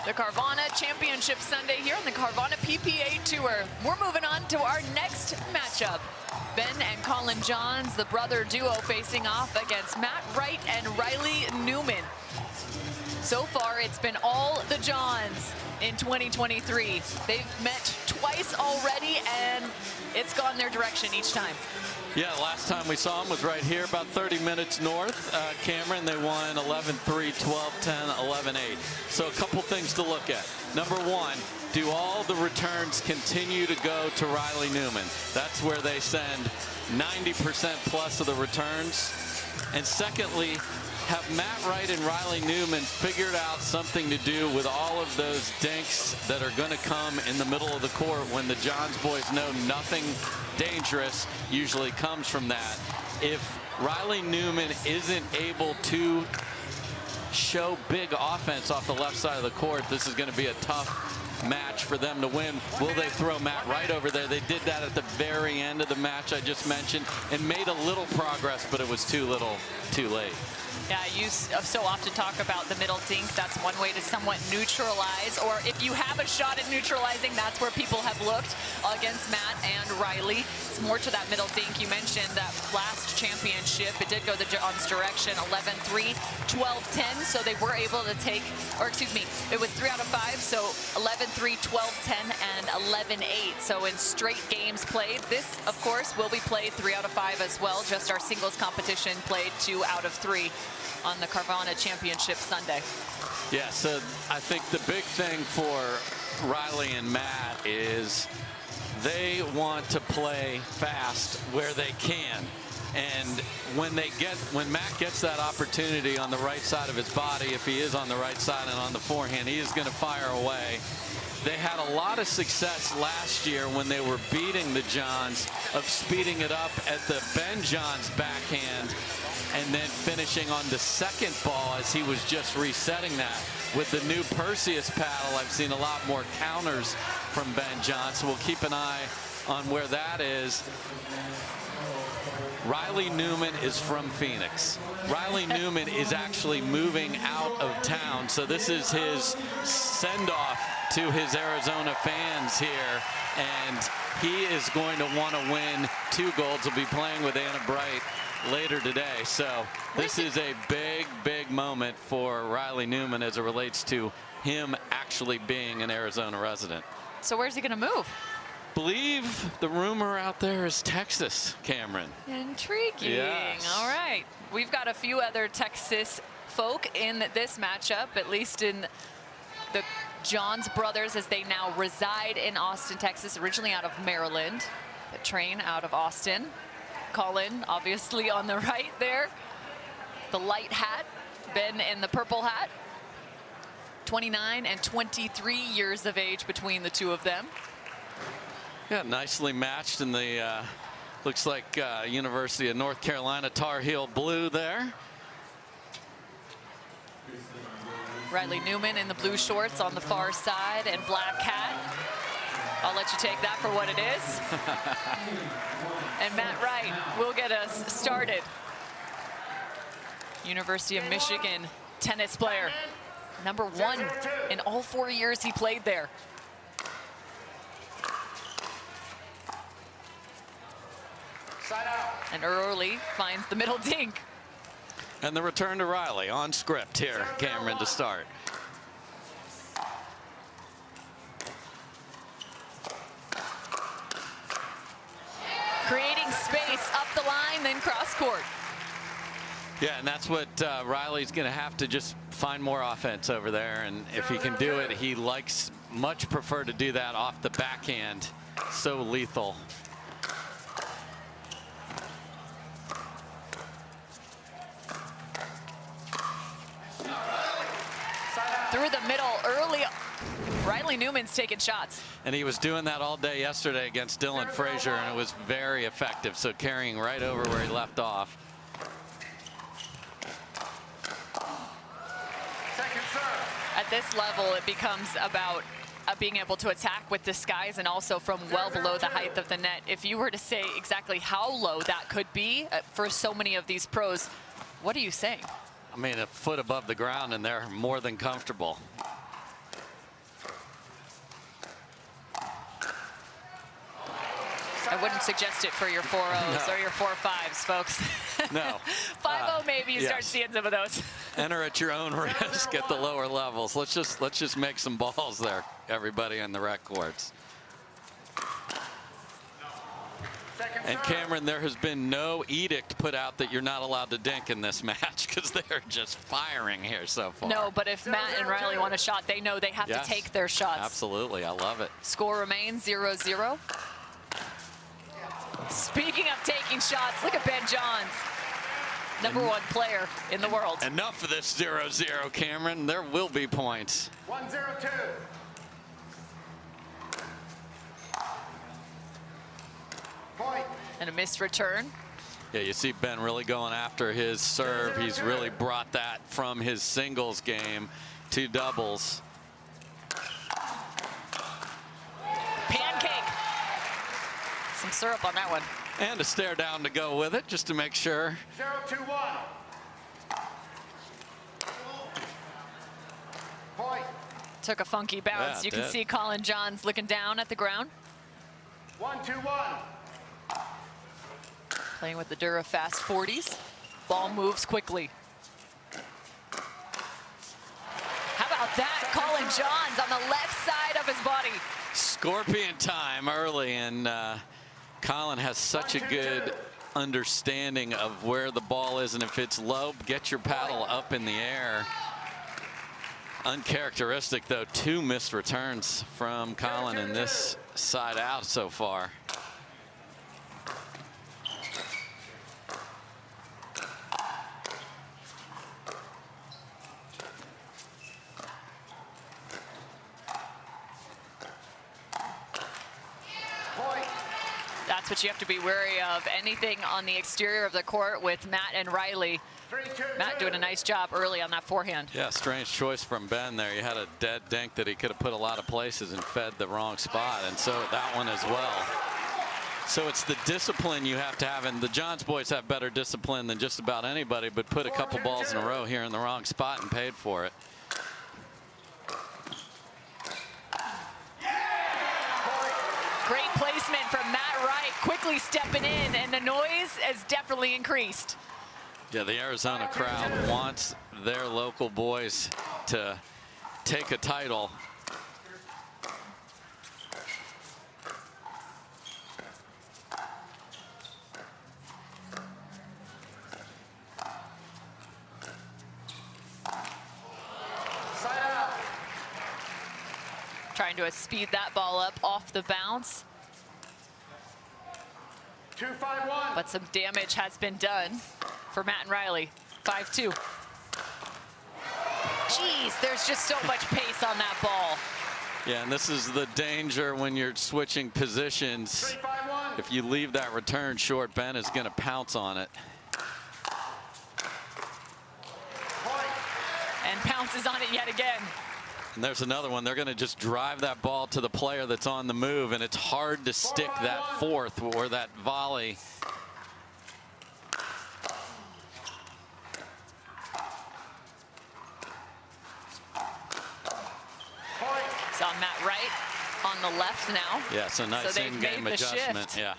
The Carvana Championship Sunday here on the Carvana PPA Tour. We're moving on to our next matchup. Ben and Colin Johns, the brother duo, facing off against Matt Wright and Riley Newman. So far, it's been all the Johns in 2023. They've met twice already, and it's gone their direction each time. Yeah, last time we saw them was right here, about 30 minutes north. Cameron, they won 11-3, 12-10, 11-8. So a couple things to look at. Number one, do all the returns continue to go to Riley Newman? That's where they send 90% plus of the returns. And secondly, have Matt Wright and Riley Newman figured out something to do with all of those dinks that are going to come in the middle of the court when the Johns boys know nothing dangerous usually comes from that. If Riley Newman isn't able to show big offense off the left side of the court, this is going to be a tough match for them to win. Will they throw Matt Wright over there? They did that at the very end of the match I just mentioned and made a little progress, but it was too little, too late. Yeah, you so often talk about the middle dink. That's one way to somewhat neutralize, or if you have a shot at neutralizing, that's where people have looked against Matt and Riley. It's more to that middle dink. You mentioned that last championship, it did go the Johns' direction, 11-3, 12-10, so they were able to take, or excuse me, it was 3 out of 5, so 11-3, 12-10, and 11-8. So in straight games played, this, of course, will be played 3 out of 5 as well. Just our singles competition played 2 out of 3. On the Carvana Championship Sunday. Yeah, so I think the big thing for Riley and Matt is they want to play fast where they can. And when Matt gets that opportunity on the right side of his body, if he is on the right side and on the forehand, he is going to fire away. They had a lot of success last year when they were beating the Johns of speeding it up at the Ben Johns backhand and then finishing on the second ball as he was just resetting that. With the new Perseus paddle, I've seen a lot more counters from Ben Johns, so we'll keep an eye on where that is. Riley Newman is from Phoenix. Riley Newman is actually moving out of town, so this is his send-off to his Arizona fans here, and he is going to want to win 2 golds. He'll be playing with Anna Bright later today, so this is a big moment for Riley Newman as it relates to him actually being an Arizona resident. So where's he going to move? Believe the rumor out there is Texas, Cameron. Intriguing. Yes. All right. We've got a few other Texas folk in this matchup, at least in the Johns brothers, as they now reside in Austin, Texas, originally out of Maryland, but train out of Austin. Colin, obviously, on the right there. The light hat, Ben in the purple hat. 29 and 23 years of age between the two of them. Yeah, nicely matched in the, looks like University of North Carolina Tar Heel blue there. Riley Newman in the blue shorts on the far side and black hat. I'll let you take that for what it is. And Matt Wright will get us started. University of Michigan tennis player. #1 in all 4 years he played there. And early finds the middle dink. And the return to Riley on script here, Cameron, to start. Creating space up the line, then cross court. Yeah, and that's what Riley's going to have to just find more offense over there. And if he can do it, he much prefer to do that off the backhand. So lethal. Through the middle early. Riley Newman's taking shots. And he was doing that all day yesterday against Dylan Frazier, and it was very effective. So carrying right over where he left off. At this level, it becomes about being able to attack with disguise and also from well below the height of the net. If you were to say exactly how low that could be for so many of these pros, what are you saying? I mean, a foot above the ground, and they're more than comfortable. I wouldn't suggest it for your 4-0s or your 4-5s, folks. No. 5-0 maybe you start seeing some of those. Enter at your own risk at the lower levels. Let's just make some balls there, everybody in the rec courts. And Cameron, there has been no edict put out that you're not allowed to dink in this match because they're just firing here so far. No, but if Matt and Riley want a shot, they know they have to take their shots. Absolutely, I love it. Score remains 0-0. Speaking of taking shots, look at Ben Johns, #1 player in the world. Enough of this 0-0, Cameron. There will be points. 1-0-2. Point. And a missed return. Yeah, you see Ben really going after his serve. He's really brought that from his singles game to doubles. Pancake. Some syrup on that one. And a stare down to go with it, just to make sure. 0-2-1. Point. Took a funky bounce. Yeah, You can see Colin Johns looking down at the ground. 1-2-1. Playing with the Dura Fast 40s. Ball moves quickly. How about that? Colin Johns on the left side of his body. Scorpion time early, and Colin has such a good understanding of where the ball is, and if it's low, get your paddle up in the air. Uncharacteristic, though, 2 missed returns from Colin in this side out so far. That's what you have to be wary of. Anything on the exterior of the court with Matt and Riley. Matt doing a nice job early on that forehand. Yeah, strange choice from Ben there. He had a dead dink that he could have put a lot of places and fed the wrong spot, and so that one as well. So it's the discipline you have to have, and the Johns boys have better discipline than just about anybody, but put a couple balls in a row here in the wrong spot and paid for it. Great placement from Matt Wright, quickly stepping in, and the noise has definitely increased. Yeah, the Arizona crowd wants their local boys to take a title. Trying to speed that ball up off the bounce. 2-5-1. But some damage has been done for Matt and Riley. 5-2. Jeez, there's just so much pace on that ball. Yeah, and this is the danger when you're switching positions. 3-5-1. If you leave that return short, Ben is going to pounce on it. Point. And pounces on it yet again. And there's another one. They're going to just drive that ball to the player that's on the move, and it's hard to stick that fourth or that volley. Saw Matt Wright on the left now. Yeah, so nice they've in-game made the adjustment. shift. Yeah.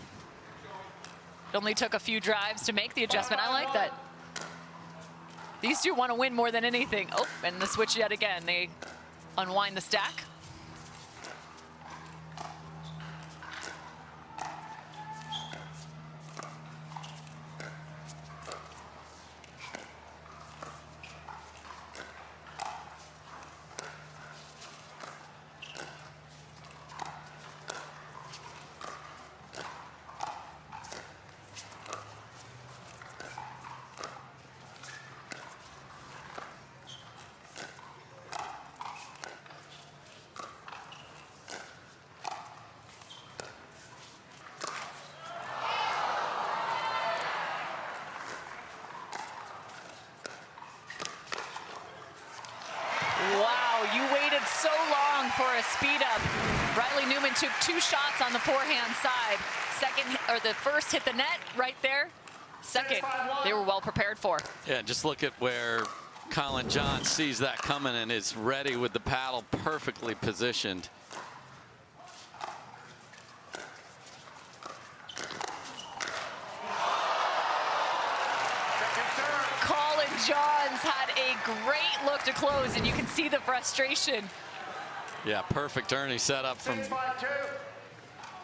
It only took a few drives to make the adjustment. I like that. These two want to win more than anything. Oh, and the switch yet again. They unwind the stack. Wow, you waited so long for a speed up. Riley Newman took 2 shots on the forehand side. The first hit the net right there. Second, they were well prepared for. Yeah, just look at where Colin Johns sees that coming and is ready with the paddle perfectly positioned. Johns had a great look to close, and you can see the frustration. Yeah, perfect Ernie setup from 6-5-2.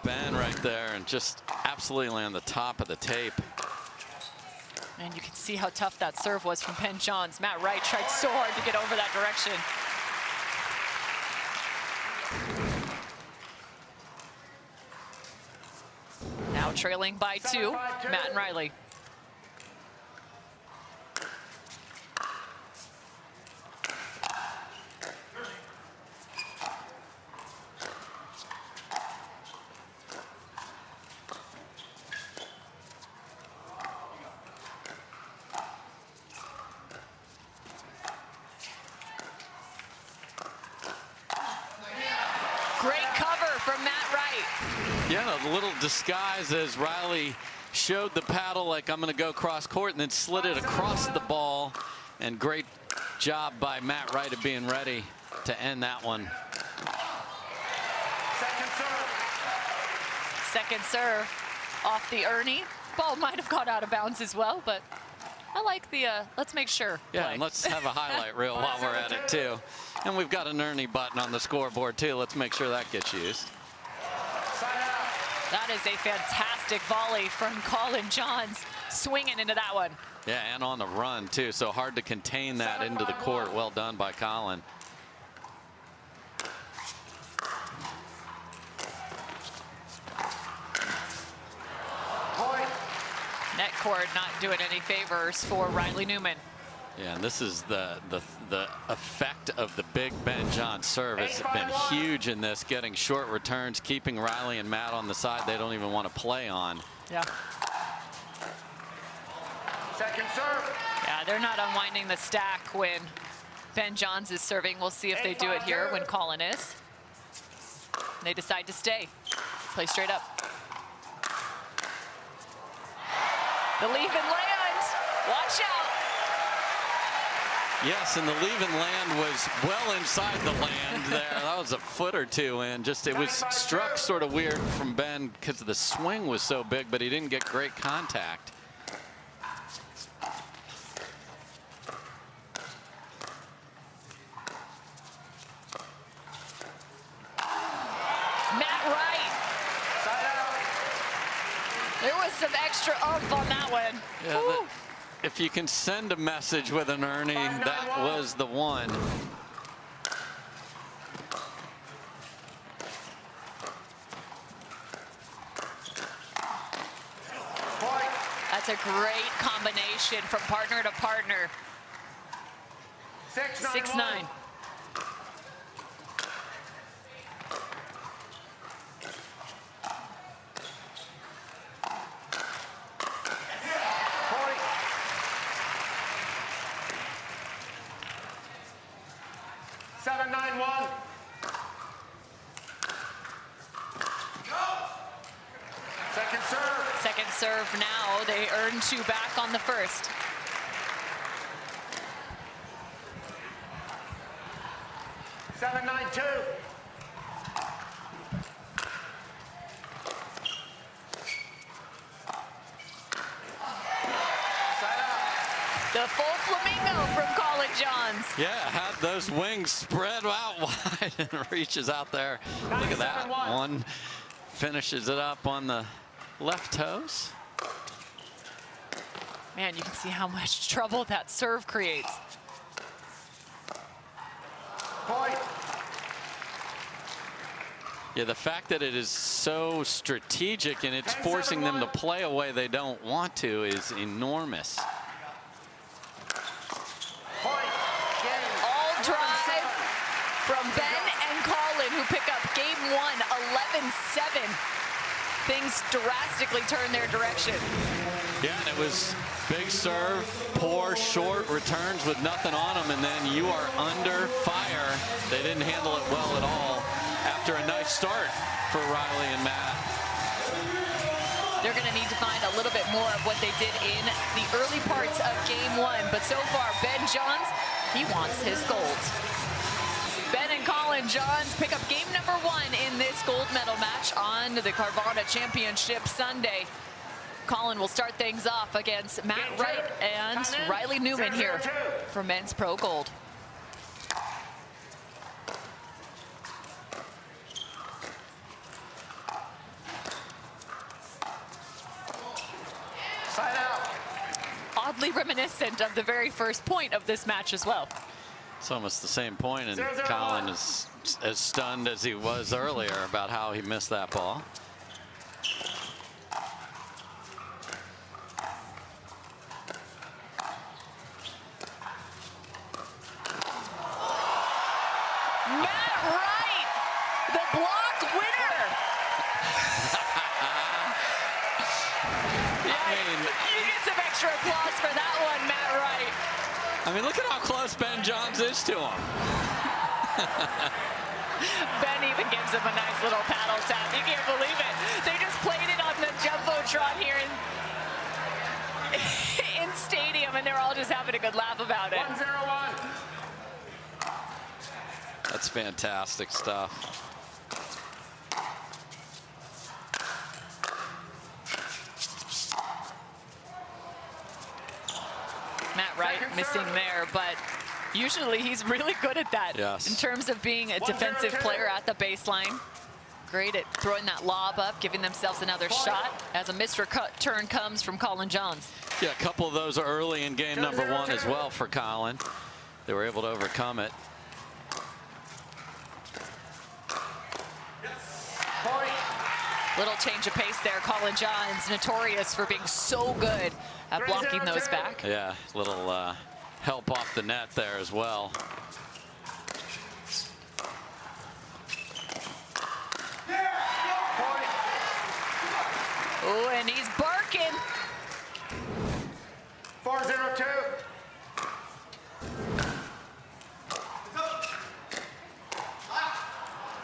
Ben right there, and just absolutely on the top of the tape. And you can see how tough that serve was from Ben Johns. Matt Wright tried so hard to get over that direction. Now trailing by 2, Matt and Riley. Great cover from Matt Wright. Yeah, a little disguise as Riley showed the paddle like I'm going to go cross court and then slid it across the ball. And great job by Matt Wright of being ready to end that one. Second serve. Second serve off the Ernie. Ball might have gone out of bounds as well, but I like the let's make sure Yeah, play. and let's have a highlight reel while we're at it too. And we've got an Ernie button on the scoreboard too. Let's make sure that gets used. Side out. That is a fantastic volley from Colin Johns, swinging into that one. Yeah, and on the run too. So hard to contain that into the court. Well done by Colin. Point. Net court not doing any favors for Riley Newman. Yeah, and this is the effect of the big Ben Johns serve. It's been huge in this, getting short returns, keeping Riley and Matt on the side they don't even want to play on. Yeah. Second serve. Yeah, they're not unwinding the stack when Ben Johns is serving. We'll see if they do it here when Colin is. They decide to stay. Play straight up. The leave and land. Watch out. Yes, and the leave and land was well inside the land there. That was a foot or two in. Just it was struck sort of weird from Ben because the swing was so big, but he didn't get great contact. Matt Wright. Side out. There was some extra oomph on that one. Yeah, Woo. if you can send a message with an Ernie, that was the one. Point. That's a great combination from partner to partner. 6-9. 6-9. Point. Seven, 9-1. Second serve. Second serve now. They earn 2 back on the first. Seven, 9-2. Side out. The full flamingo from Colin Johns. Yeah, had those wings spread out wide and reaches out there. Look at that. 97-1. One finishes it up on the left toes. Man, you can see how much trouble that serve creates. Point. Yeah, the fact that it is so strategic and it's forcing them to play a way they don't want to is enormous. Point. Game. All drive from Ben and Colin, who pick up game 1, 11-7. Things drastically turn their direction. Yeah, and it was big serve, poor short returns with nothing on them, and then you are under fire. They didn't handle it well at all after a nice start for Riley and Matt. They're going to need to find a little bit more of what they did in the early parts of game 1. But so far, Ben Johns, he wants his gold. Ben and Colin Johns pick up game number 1 in this gold medal match on the Carvana Championship Sunday. Colin will start things off against Matt Wright and Riley Newman here for men's pro gold. Side out. Oddly reminiscent of the very first point of this match as well. It's almost the same point, and Colin is as stunned as he was earlier about how he missed that ball. Matt Wright, the block winner. You get some extra applause for that one, Matt Wright. I mean, look at how close Ben Johns is to him. Ben even gives him a nice little paddle tap. You can't believe it. They just played it on the Jumbotron here in stadium, and they're all just having a good laugh about it. 1-0-1. That's fantastic stuff. Matt Wright missing there, but usually he's really good at that. Yes. In terms of being a defensive player at the baseline. Great at throwing that lob up, giving themselves another shot as a missed return comes from Colin Johns. Yeah, a couple of those early in game number 1 as well for Colin. They were able to overcome it. Little change of pace there. Colin Johns, notorious for being so good at blocking those back. Yeah, little help off the net there as well. Oh, and he's barking. 4-0-2.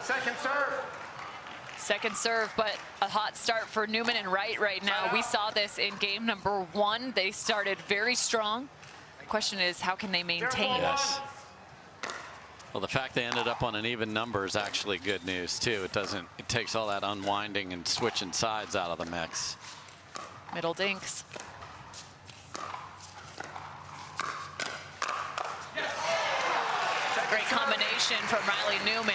Second serve. Second serve, but a hot start for Newman and Wright right now. We saw this in game number 1. They started very strong. The question is, how can they maintain? Yes. Well, the fact they ended up on an even number is actually good news too. It takes all that unwinding and switching sides out of the mix. Middle dinks. Great combination from Riley Newman.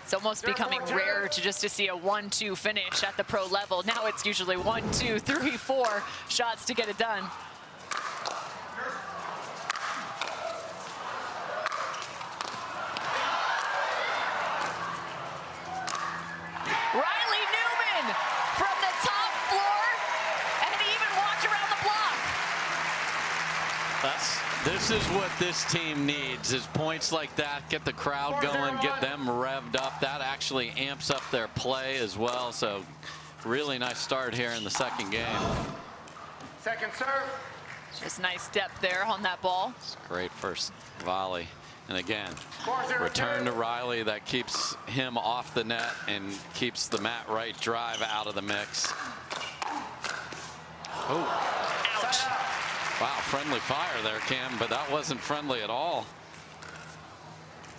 It's almost becoming rare to see a 1-2 finish at the pro level. Now it's usually 1, 2, 3, 4 shots to get it done. Riley Newman from the top floor, and he even walked around the block. This is what this team needs, is points like that, get the crowd going, get them revved up. That actually amps up their play as well. So really nice start here in the second game. Second serve. Just nice depth there on that ball. It's a great first volley. And again, return to Riley. That keeps him off the net and keeps the Matt Wright drive out of the mix. Oh. Ouch. Wow, friendly fire there, Cam, but that wasn't friendly at all.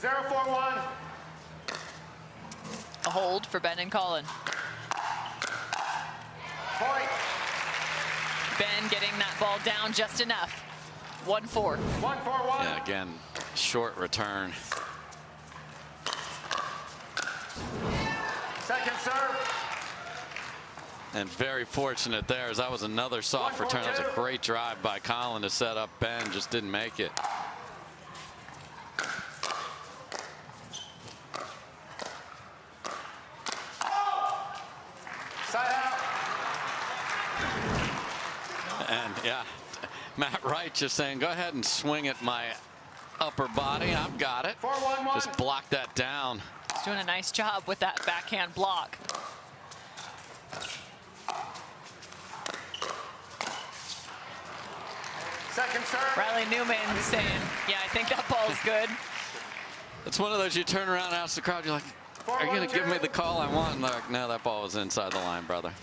0-4-1. A hold for Ben and Colin. Point. Ben getting that ball down just enough. 1-4. 1-4-1. Yeah, again, short return. Second serve. And very fortunate there, as that was another soft return. That was a great drive by Colin to set up Ben, just didn't make it. Side out. And yeah, Matt Wright just saying, go ahead and swing at my upper body. I've got it. 4-1-1. Just block that down. He's doing a nice job with that backhand block. Second serve. Riley Newman saying, yeah, I think that ball's good. It's one of those you turn around and ask the crowd, you're like, are you going to give me the call I want? And they're like, no, that ball was inside the line, brother.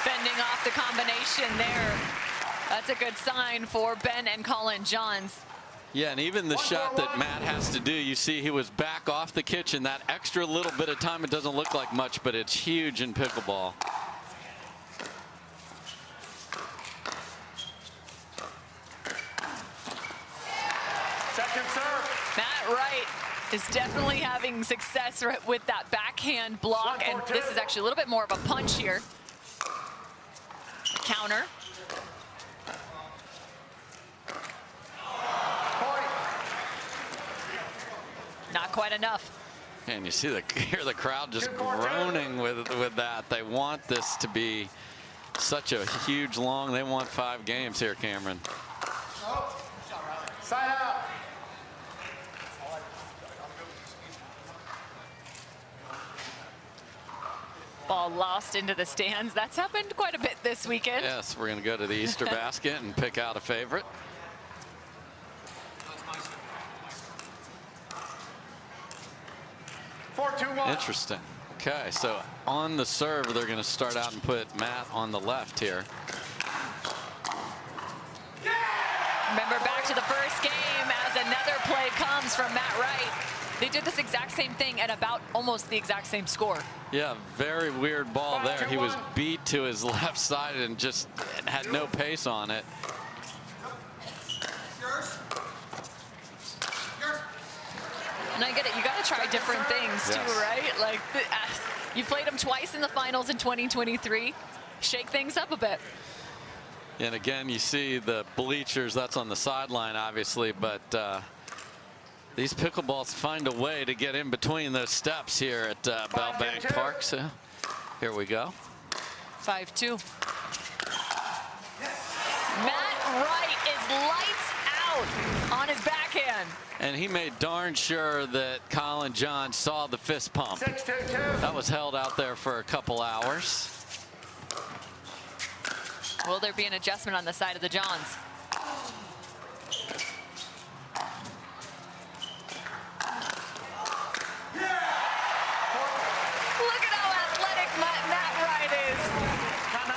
Fending off the combination there. That's a good sign for Ben and Colin Johns. Yeah, and even the shot that Matt has to do, you see he was back off the kitchen. That extra little bit of time, it doesn't look like much, but it's huge in pickleball. Second serve. Matt Wright is definitely having success with that backhand block, and this is actually a little bit more of a punch here. Counter. Not quite enough. And you see hear the crowd just groaning with that. They want this to be such a huge long. They want 5 games here, Cameron. Side out. Ball lost into the stands. That's happened quite a bit this weekend. Yes, we're going to go to the Easter basket and pick out a favorite. 4-2-1. Interesting. Okay, so on the serve, they're going to start out and put Matt on the left here. Remember back to the first game as another play comes from Matt Wright. They did this exact same thing at about almost the exact same score. Yeah, very weird ball there. He was beat to his left side and just had no pace on it. And I get it, you got to try different things too, Yes. right? Like, you played them twice in the finals in 2023. Shake things up a bit. And again, you see the bleachers, that's on the sideline, obviously, but these pickleballs find a way to get in between those steps here at Bell Bank Park. So here we go. 5-2. Matt Wright is lights out on his backhand. And he made darn sure that Colin John saw the fist pump. 6-2-2. That was held out there for a couple hours. Will there be an adjustment on the side of the Johns? Look at how athletic Matt Wright is.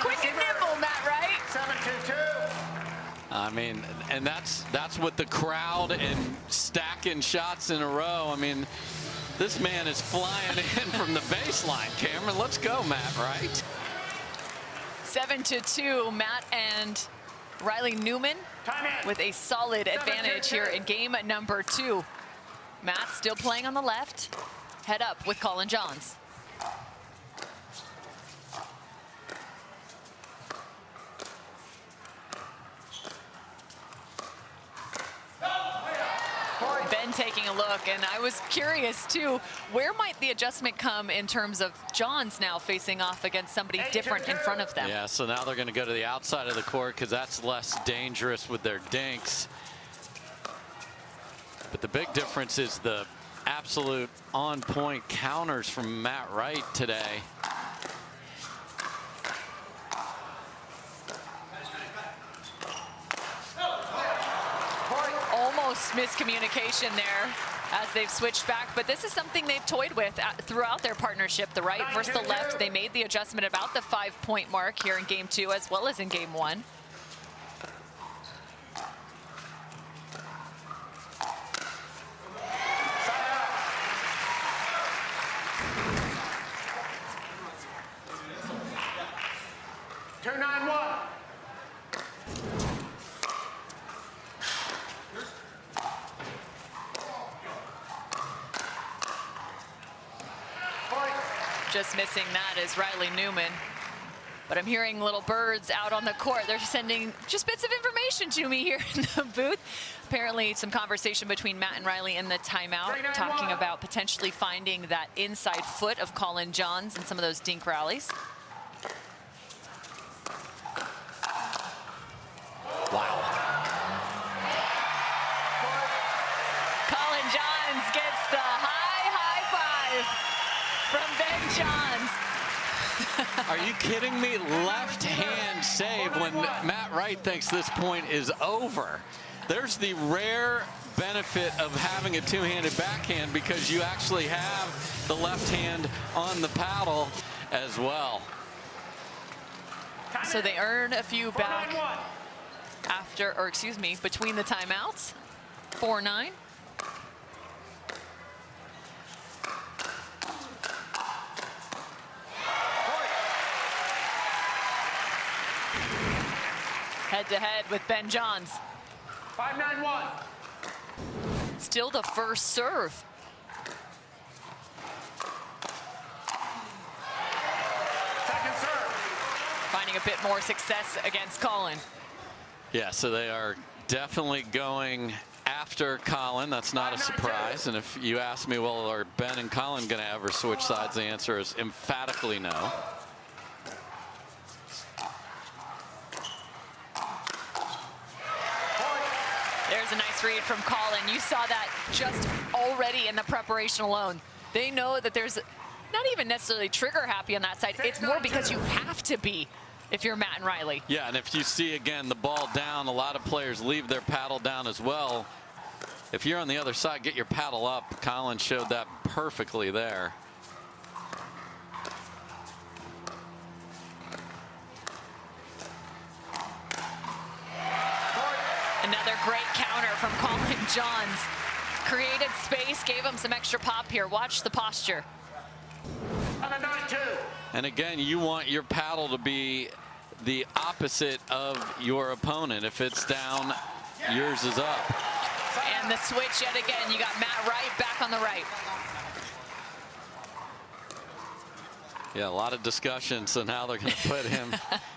Quick and nimble, Matt Wright. 7-2-2. I mean, and that's what the crowd and stacking shots in a row. I mean, this man is flying in from the baseline. Cameron, let's go, Matt Wright. 7-2, Matt and Riley Newman with a solid advantage here in game number 2. Matt still playing on the left. Head up with Colin Johns. Ben taking a look, and I was curious too, where might the adjustment come in terms of Johns now facing off against somebody different in front of them? Yeah, so now they're going to go to the outside of the court because that's less dangerous with their dinks. But the big difference is the absolute on-point counters from Matt Wright today. Almost miscommunication there as they've switched back, but this is something they've toyed with throughout their partnership. The right versus the left, they made the adjustment about the 5-point mark here in game 2 as well as in game 1. Just missing that is Riley Newman. But I'm hearing little birds out on the court. They're sending just bits of information to me here in the booth. Apparently some conversation between Matt and Riley in the timeout, talking about potentially finding that inside foot of Colin Johns in some of those dink rallies. Wow. Colin Johns gets the high five from Ben Johns. Are you kidding me? Left hand save when Matt Wright thinks this point is over. There's the rare benefit of having a two-handed backhand because you actually have the left hand on the paddle as well. So they earn a few back 4-9-1. after, or excuse me, between the timeouts. 4-9. Head-to-head with Ben Johns. 5-9-1. Still the first serve. Second serve. Finding a bit more success against Colin. Yeah, so they are definitely going after Colin. That's not a surprise. And if you ask me, well, are Ben and Colin going to ever switch sides? The answer is emphatically no. There's a nice read from Colin. You saw that just already in the preparation alone. They know that there's not even necessarily trigger happy on that side. It's more because you have to be if you're Matt and Riley. Yeah, and if you see, again, the ball down, a lot of players leave their paddle down as well. If you're on the other side, get your paddle up. Colin showed that perfectly there. Another great counter from Colin Johns. Created space, gave him some extra pop here. Watch the posture. On a 9-2. And again, you want your paddle to be the opposite of your opponent. If it's down, yours is up. And the switch yet again. You got Matt Wright back on the right. Yeah, a lot of discussion, so now they're going to put him.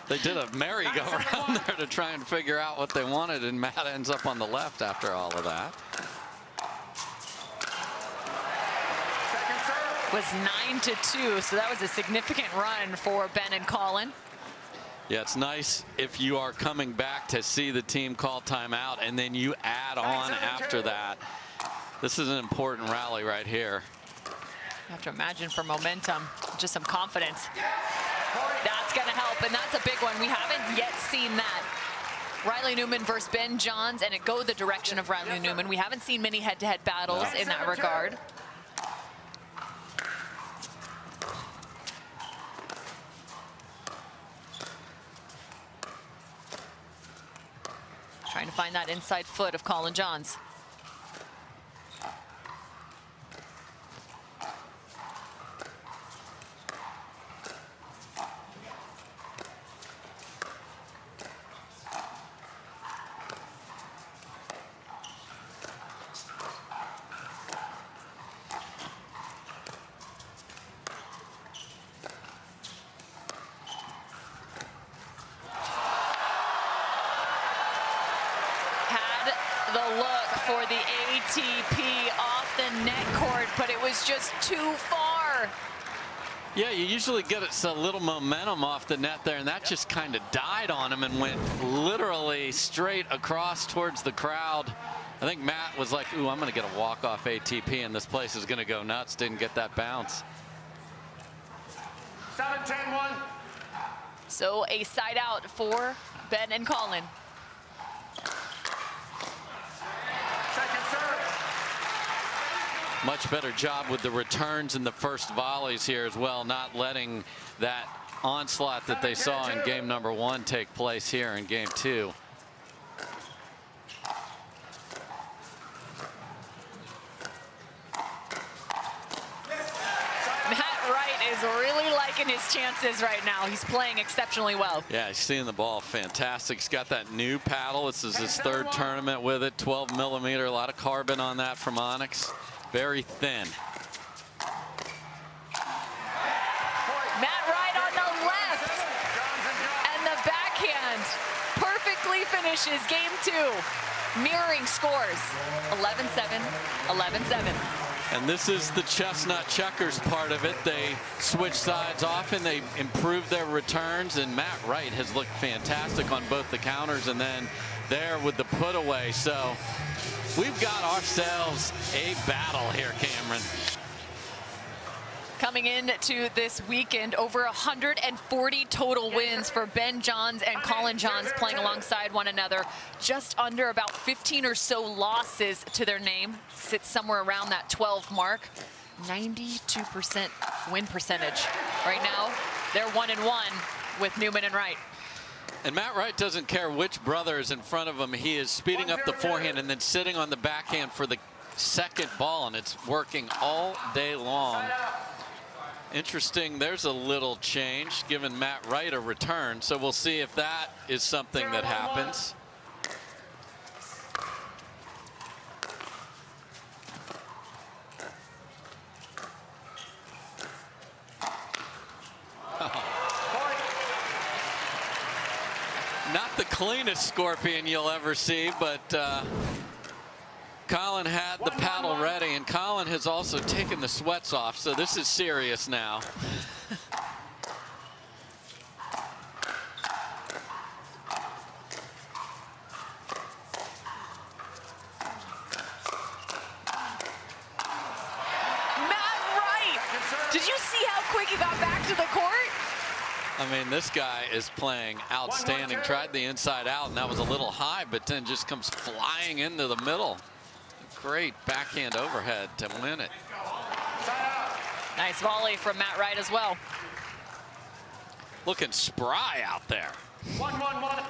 They did a merry-go-round there to try and figure out what they wanted, and Matt ends up on the left after all of that. Second serve. Was 9-2, so that was a significant run for Ben and Colin. Yeah, it's nice if you are coming back to see the team call timeout, and then you add on after that. This is an important rally right here. You have to imagine for momentum, just some confidence. That's going to help, and that's a big one. We haven't yet seen that. Riley Newman versus Ben Johns, and it go the direction of Riley Newman. We haven't seen many head-to-head battles in that regard. Trying to find that inside foot of Colin Johns. The look for the ATP off the net court, but it was just too far. Yeah, you usually get a little momentum off the net there, and that just kind of died on him and went literally straight across towards the crowd. I think Matt was like, ooh, I'm going to get a walk-off ATP, and this place is going to go nuts. Didn't get that bounce. 7-10-1. So a side out for Ben and Colin. Second serve. Much better job with the returns in the first volleys here as well, not letting that onslaught that they saw in game number 1 take place here in game 2. Matt Wright is really liking his chances right now. He's playing exceptionally well. Yeah, he's seeing the ball fantastic. He's got that new paddle. This is his 3rd tournament with it. 12 millimeter, a lot of carbon on that from Onyx. Very thin. Matt Wright on the left. And the backhand perfectly finishes game 2. Mirroring scores. 11-7, 11-7. And this is the chestnut checkers part of it. They switch sides often. They improve their returns, and Matt Wright has looked fantastic on both the counters and then there with the put away. So we've got ourselves a battle here, Cameron. Coming into this weekend, over 140 total wins for Ben Johns and Colin Johns playing alongside one another. Just under about 15 or so losses to their name. Sits somewhere around that 12 mark. 92% win percentage. Right now, they're 1-1 with Newman and Wright. And Matt Wright doesn't care which brother is in front of him. He is speeding up the forehand and then sitting on the backhand for the second ball, and it's working all day long. Interesting, there's a little change, giving Matt Wright a return. So we'll see if that is something that happens. Not the cleanest scorpion you'll ever see, but Colin had the paddle ready, and Colin has also taken the sweats off, so this is serious now. Matt Wright! Did you see how quick he got back to the court? I mean, this guy is playing outstanding. Tried the inside out, and that was a little high, but then just comes flying into the middle. Great backhand overhead to win it. Nice volley from Matt Wright as well. Looking spry out there. 1-1-1.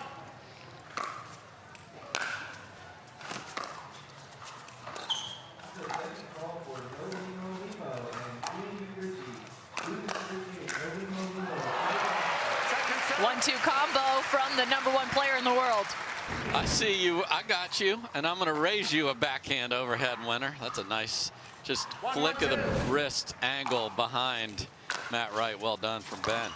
One-two combo from the #1 player in the world. I see you, I got you, and I'm gonna raise you a backhand overhead winner. That's a nice, just flick of the wrist angle behind Matt Wright. Well done from Ben.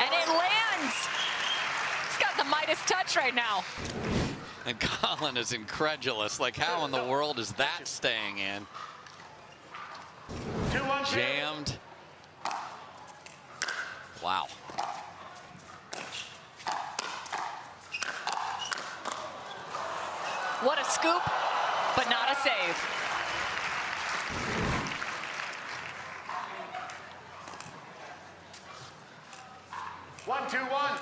And it lands. He's got the Midas touch right now. And Colin is incredulous. Like, how in the world is that staying in? 2-1. Jammed. Wow. What a scoop, but not a save. One, 2-1.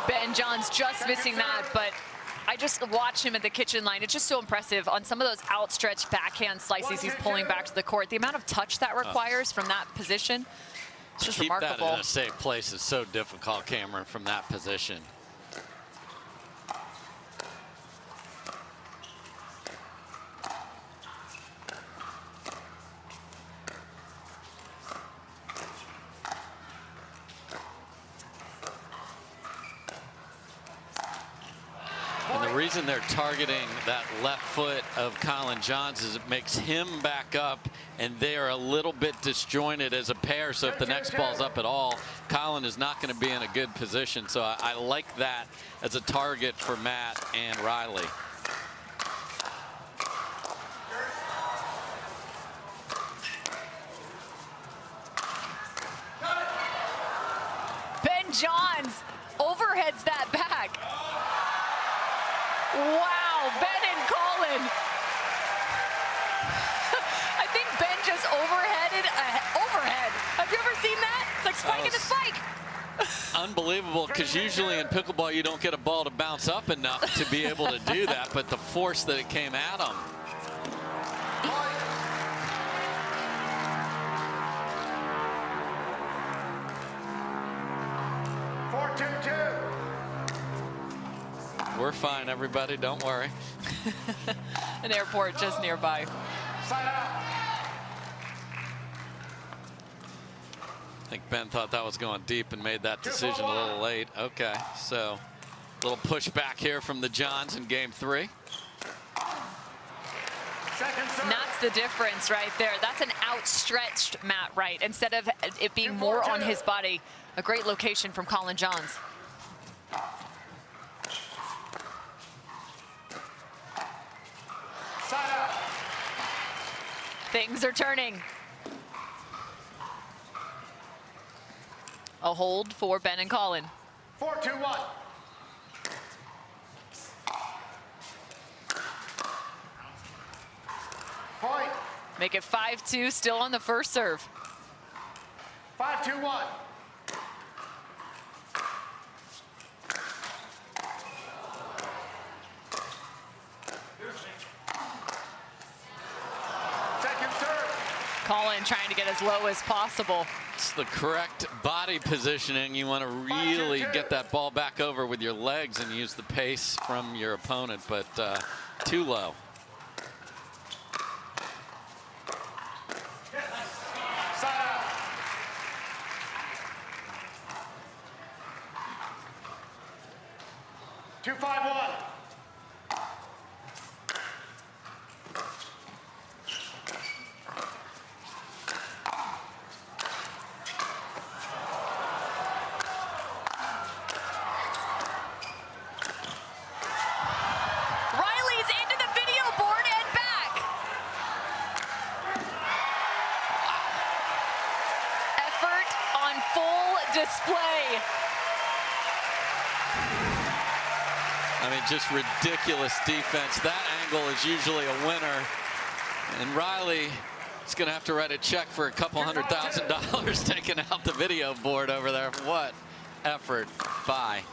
Ben John's just missing that, but I just watch him at the kitchen line. It's just so impressive on some of those outstretched backhand slices he's pulling back to the court. The amount of touch that requires from that position, it's just Keep remarkable. that in a safe place is so difficult, Cameron, from that position. And the reason they're targeting that left foot of Colin Johns is it makes him back up, and they are a little bit disjointed as a pair. So if the next ball's up at all, Colin is not going to be in a good position. So I like that as a target for Matt and Riley. Ben Johns overheads that back. Wow, Ben and Colin. I think Ben just overheaded overhead. Have you ever seen that? It's like spiking a spike. Unbelievable, because usually in pickleball you don't get a ball to bounce up enough to be able to do that, but the force that it came at him. We're fine, everybody. Don't worry. An airport just nearby. I think Ben thought that was going deep and made that decision a little late. Okay, so a little pushback here from the Johns in game 3. And that's the difference right there. That's an outstretched Matt Wright instead of it being more on his body. A great location from Colin Johns. Things are turning. A hold for Ben and Colin. 4-2-1. Point. Make it 5-2, still on the first serve. 5-2-1. Second serve. Colin trying to get as low as possible. It's the correct body positioning. You want to really get that ball back over with your legs and use the pace from your opponent, but too low. Side out. 2-5-1. Riley's into the video board and back. Effort on full display. I mean, just ridiculous defense. That angle is usually a winner. And Riley is going to have to write a check for a couple $100,000 taking out the video board over there. What effort by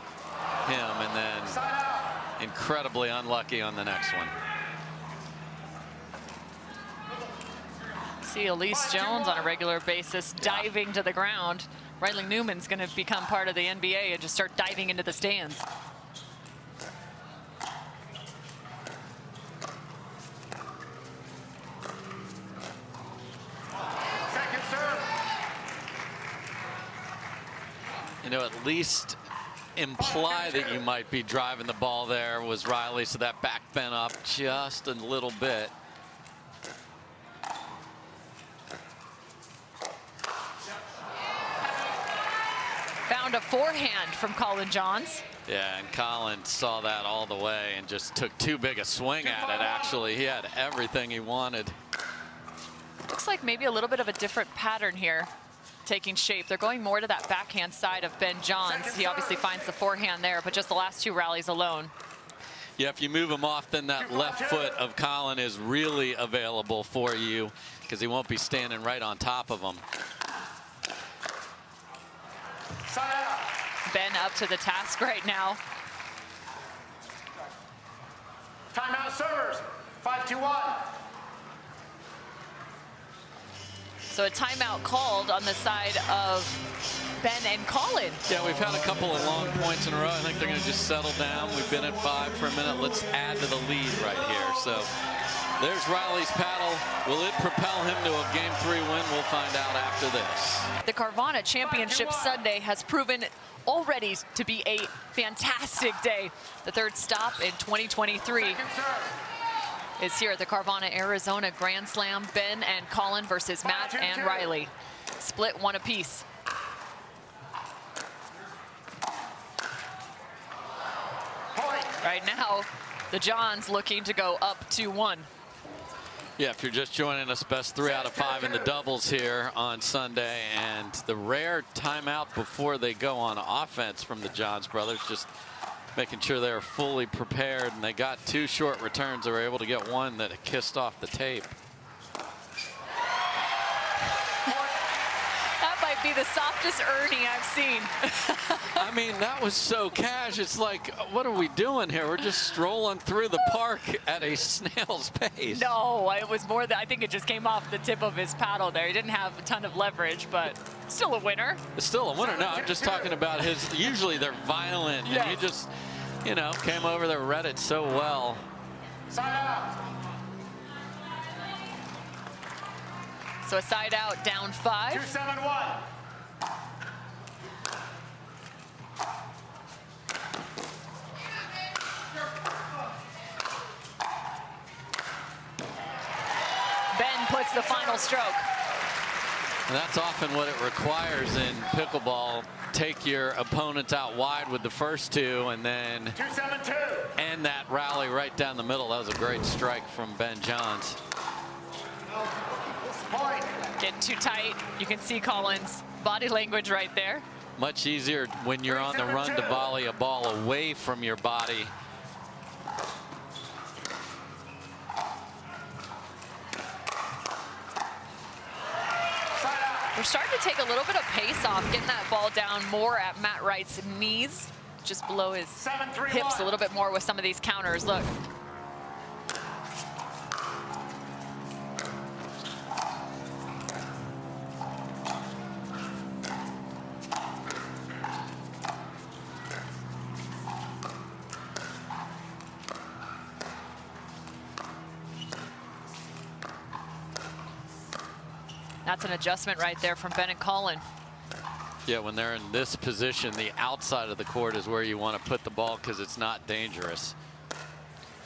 him. And then Side out. incredibly unlucky on the next one. See Elise Jones on a regular basis diving to the ground. Riley Newman's going to become part of the NBA and just start diving into the stands. Second serve. You know, at least imply that you might be driving the ball there was Riley, so that back bent up just a little bit. Found a forehand from Colin Johns. Yeah, and Colin saw that all the way and just took too big a swing at it, actually. He had everything he wanted. Looks like maybe a little bit of a different pattern here taking shape. They're going more to that backhand side of Ben Johns. He obviously finds the forehand there, but just the last two rallies alone. Yeah, if you move him off, then that left foot of Colin is really available for you because he won't be standing right on top of him. Side out. Ben up to the task right now. Timeout servers. 5-2-1. So a timeout called on the side of Ben and Colin. Yeah, we've had a couple of long points in a row. I think they're going to just settle down. We've been at 5 for a minute. Let's add to the lead right here. So there's Riley's paddle. Will it propel him to a Game 3 win? We'll find out after this. The Carvana Championship Sunday has proven already to be a fantastic day. The third stop in 2023 Second serve. is here at the Carvana Arizona Grand Slam. Ben and Colin versus Matt and Riley. Split one apiece. Point. Right now, the Johns looking to go up 2-1. Yeah, if you're just joining us, best 3 out of 5 in the doubles here on Sunday. And the rare timeout before they go on offense from the Johns brothers, just making sure they're fully prepared. And they got 2 short returns. They were able to get one that kissed off the tape. That might be the softest Ernie I've seen. I mean, that was so cash. It's like, what are we doing here? We're just strolling through the park at a snail's pace. No, it was more that I think it just came off the tip of his paddle there. He didn't have a ton of leverage, but still a winner. It's still a winner. No, I'm just talking about his. Usually they're violent, and he just, you know, came over there, read it so well. Side out. So a side out, down 5. 2-7-1. Ben puts the final stroke. And that's often what it requires in pickleball. Take your opponents out wide with the first 2, and then 2-7-2. end that rally right down the middle. That was a great strike from Ben Johns. Point. Getting too tight. You can see Colin's body language right there. Much easier when you're on the run to volley a ball away from your body. Side out. We're starting to take a little bit of pace off, getting that ball down more at Matt Wright's knees, just below his 7-3-1. hips a little bit more with some of these counters. Look. That's an adjustment right there from Ben and Colin. Yeah, when they're in this position, the outside of the court is where you want to put the ball because it's not dangerous.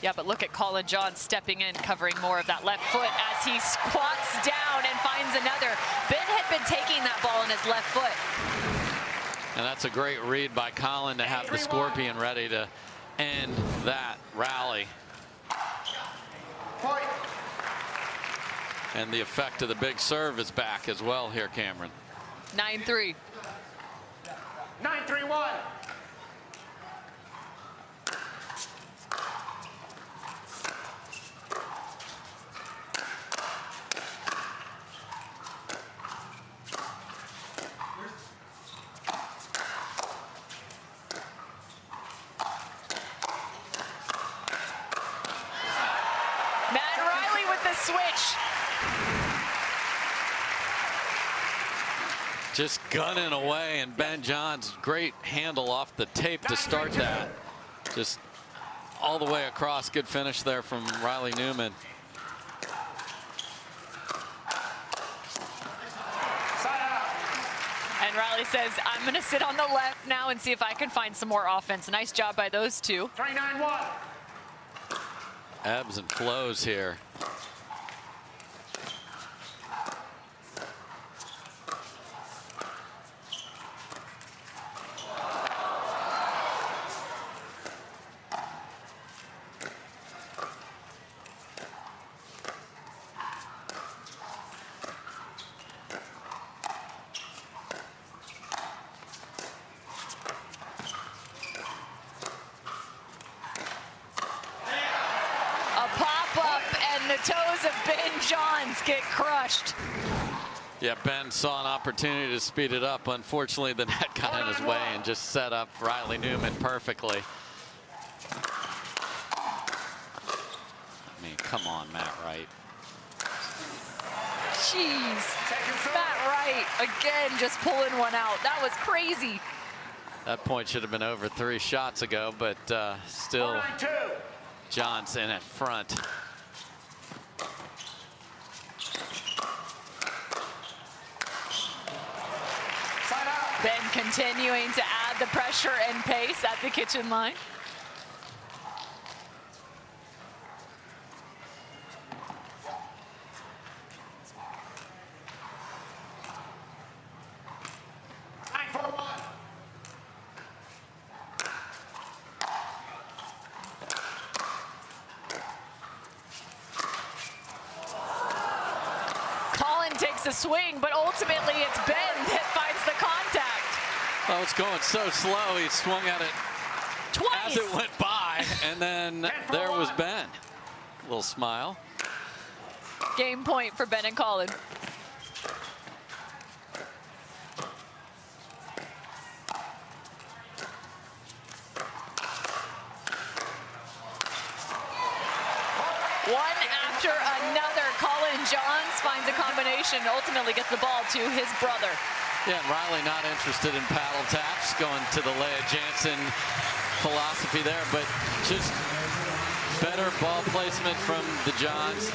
Yeah, but look at Colin John stepping in, covering more of that left foot as he squats down and finds another. Ben had been taking that ball in his left foot. And that's a great read by Colin to have the Scorpion ready to end that rally. Point. And the effect of the big serve is back as well here, Cameron. 9-3. 9-3-1. Matt Riley with the switch. Just gunning away, and Ben John's great handle off the tape to start that. Just all the way across. Good finish there from Riley Newman. And Riley says, I'm going to sit on the left now and see if I can find some more offense. Nice job by those two. 3-9-1. Ebbs and flows here. The toes of Ben Johns get crushed. Yeah, Ben saw an opportunity to speed it up. Unfortunately, the net got in his way and just set up Riley Newman perfectly. I mean, come on, Matt Wright. Jeez. Matt Wright, again, just pulling one out. That was crazy. That point should have been over 3 shots ago, but still 4-9-2. Johns in at front. Ben continuing to add the pressure and pace at the kitchen line. Colin takes a swing, but ultimately it's Ben that finds the contact. Oh, it's going so slow. He swung at it twice as it went by, and then there was Ben. Little smile. Game point for Ben and Colin. One after another, Colin Johns finds a combination, ultimately gets the ball to his brother. Yeah, and Riley not interested in paddle taps, going to the Leia Jansen philosophy there, but just better ball placement from the Johns.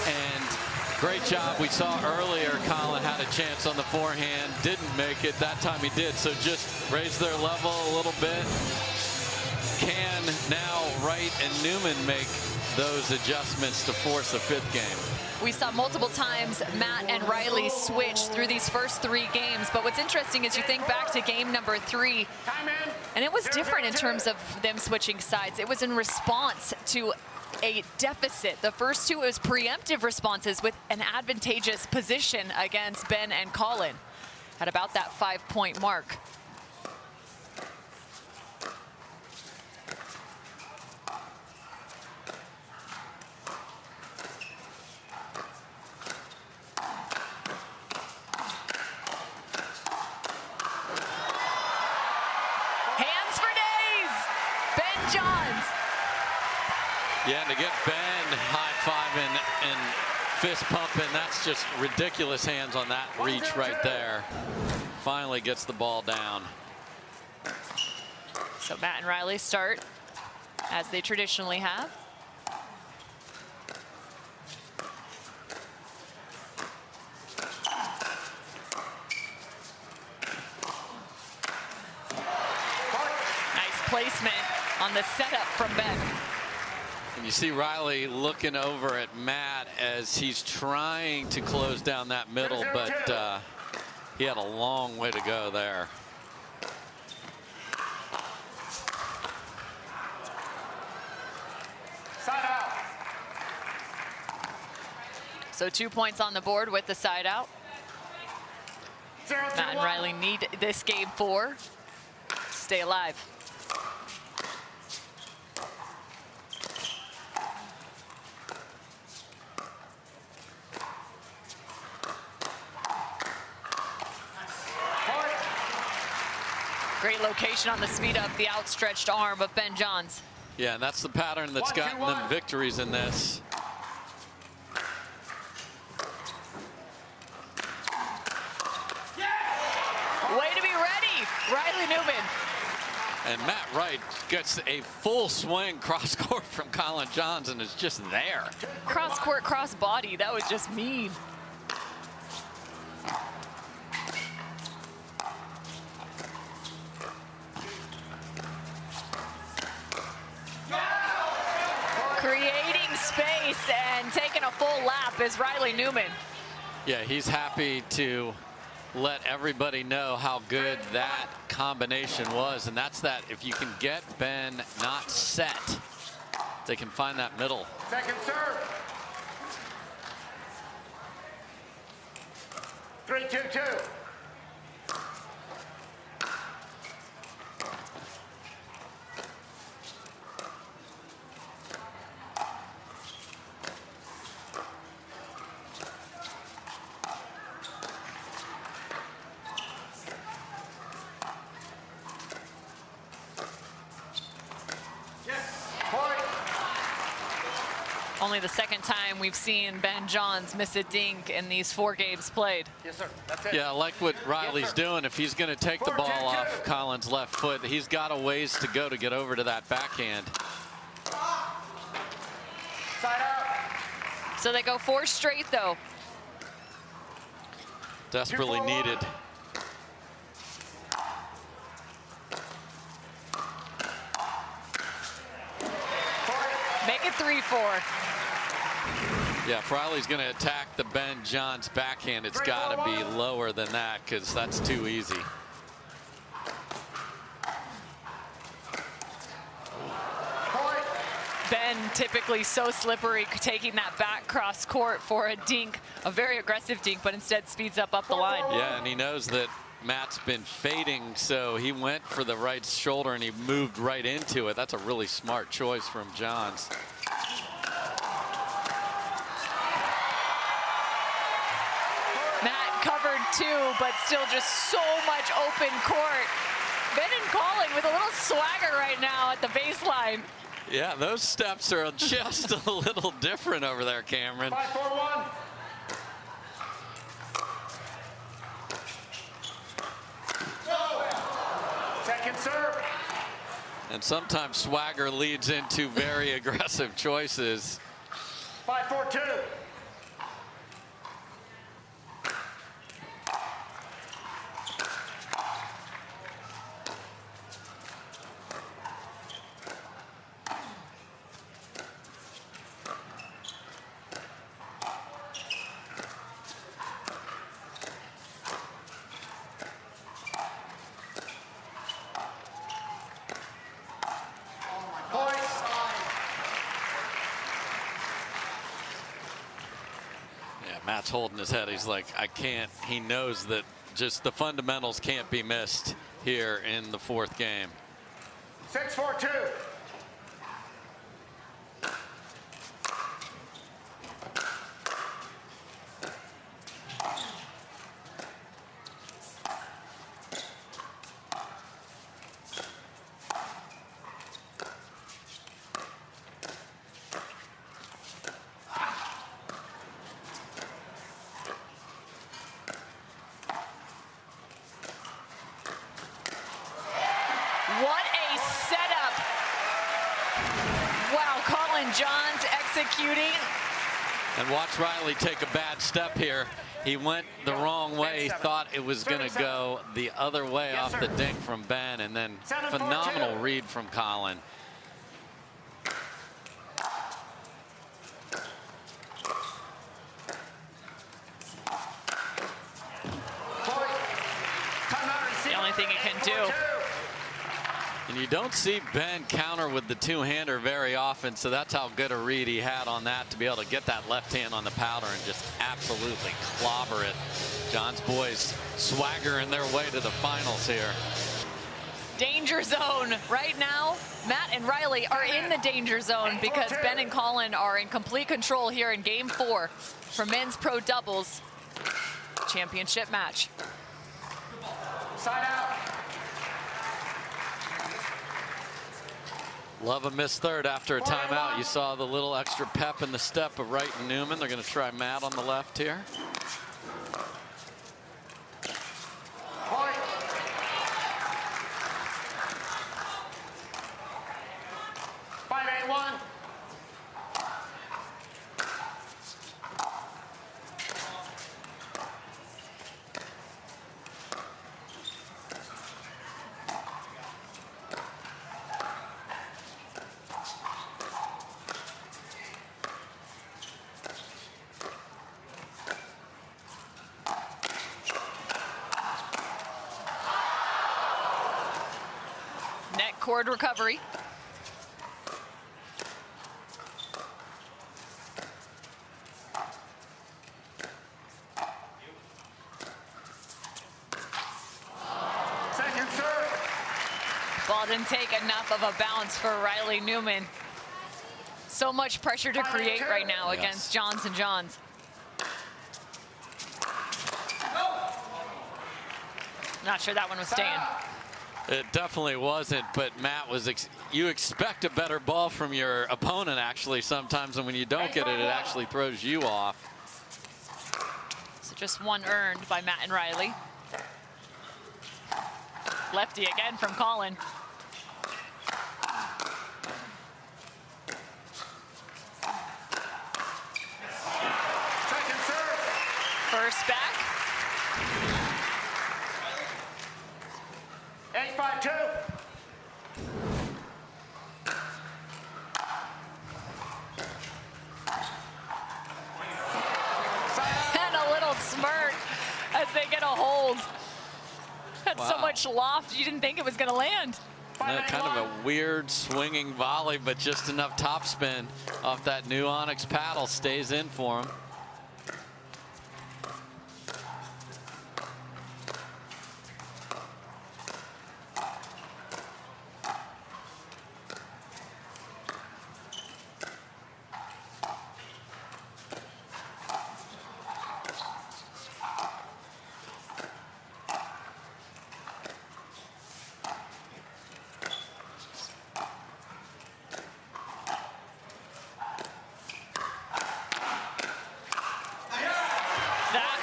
And great job. We saw earlier Colin had a chance on the forehand, didn't make it. That time he did, so just raise their level a little bit. Can now Wright and Newman make those adjustments to force a 5th game? We saw multiple times Matt and Riley switch through these first 3 games, but what's interesting is you think back to game number 3, and it was different in terms of them switching sides. It was in response to a deficit. The first 2 was preemptive responses with an advantageous position against Ben and Colin at about that 5-point mark. Johns. Yeah, and to get Ben high-fiving and fist pumping, that's just ridiculous hands on that reach right there. Finally gets the ball down. So Matt and Riley start as they traditionally have. Nice placement on the setup from Ben. And you see Riley looking over at Matt as he's trying to close down that middle, but he had a long way to go there. Side out. So 2 points on the board with the side out. 0-2-1. Matt and Riley need this game 4 to stay alive. Point. Great location on the speed up, the outstretched arm of Ben Johns. Yeah, and that's the pattern that's gotten them victories in this. Way to be ready, Riley Newman. And Matt Wright gets a full swing cross court from Colin Johns and is just there. Cross court, cross body, that was just mean. Creating space and taking a full lap is Riley Newman. Yeah, he's happy to let everybody know how good that combination was, and that's that if you can get Ben not set, they can find that middle. Second serve. 3-2-2. Only the second time we've seen Ben Johns miss a dink in these 4 games played. Yes, sir. That's it. Yeah, I like what Riley's doing. If he's going to take the ball off Colin's left foot, he's got a ways to go to get over to that backhand. Side out. So they go 4 straight, though. Desperately needed. Make it 3-4. Yeah, if Riley's going to attack the Ben Johns backhand, it's got to be lower than that because that's too easy. Ben typically so slippery, taking that back cross court for a dink, a very aggressive dink, but instead speeds up the line. Yeah, and he knows that Matt's been fading, so he went for the right shoulder and he moved right into it. That's a really smart choice from Johns. Matt covered 2, but still just so much open court. Ben and Colin with a little swagger right now at the baseline. Yeah, those steps are just a little different over there, Cameron. 5-4-1. Second serve. And sometimes swagger leads into very aggressive choices. 5-4-2. Matt's holding his head. He's like, I can't. He knows that just the fundamentals can't be missed here in the 4th game. 6-4-2. Johns executing. And watch Riley take a bad step here. He went the wrong way. He thought it was going to go the other way off the dink from Ben, and then phenomenal read from Colin. The only thing he can do. And you don't see Ben counter with the two-hander very often, so that's how good a read he had on that, to be able to get that left hand on the powder and just absolutely clobber it. John's boys swaggering their way to the finals here. Danger zone right now. Matt and Riley are in the danger zone because Ben and Colin are in complete control here in game 4 for men's pro doubles championship match. Side out. Love a missed third after a timeout. You saw the little extra pep in the step of Wright and Newman. They're going to try Matt on the left here. Point. Five, 8-1. Net cord recovery. Second serve. Ball didn't take enough of a bounce for Riley Newman. So much pressure to create right now against Johns and Johns. Not sure that one was staying. It definitely wasn't, but Matt was, you expect a better ball from your opponent actually sometimes, and when you don't get it, it actually throws you off. So just one earned by Matt and Riley. Lefty again from Colin. Second serve. First back. 8-5-2. And a little smirk as they get a hold. Had so much loft, you didn't think it was going to land. Kind of a weird swinging volley, but just enough topspin off that new Onyx paddle stays in for him.